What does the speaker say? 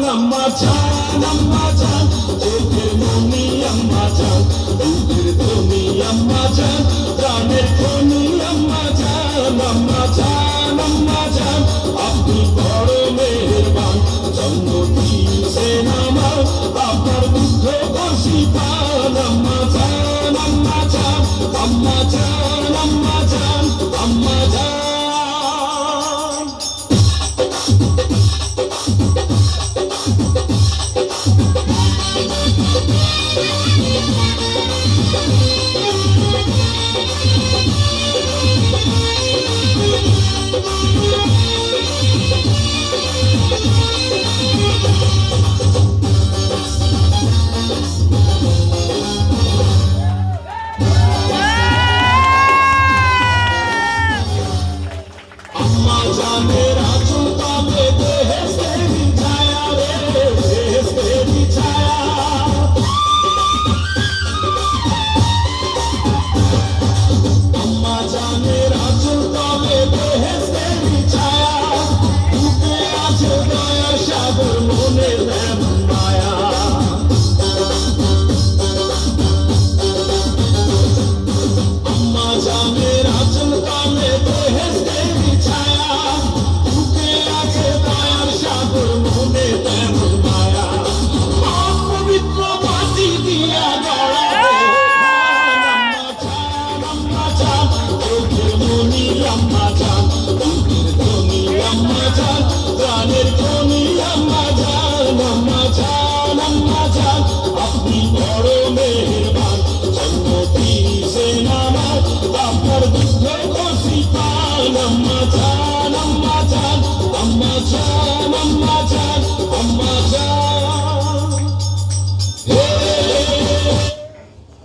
আম্মা জান আম্মা জান চোখের মনি আম্মা জান দুধের ধনি আম্মা জান প্রাণের খনি আম্মা জান আপনি বড় মেহেরবান জন্ম দিয়েছেন আমার আপনার দুধ বসি পান আম্মা জান আম্মা জান আম্মা জান আম্মা জান আম্মা জান আপনি বড় মেহেরবান জন্ম দিয়েছেন আমার আপনার দুধ বসি পান আম্মা জান আম্মা জান আম্মা জান আম্মা জান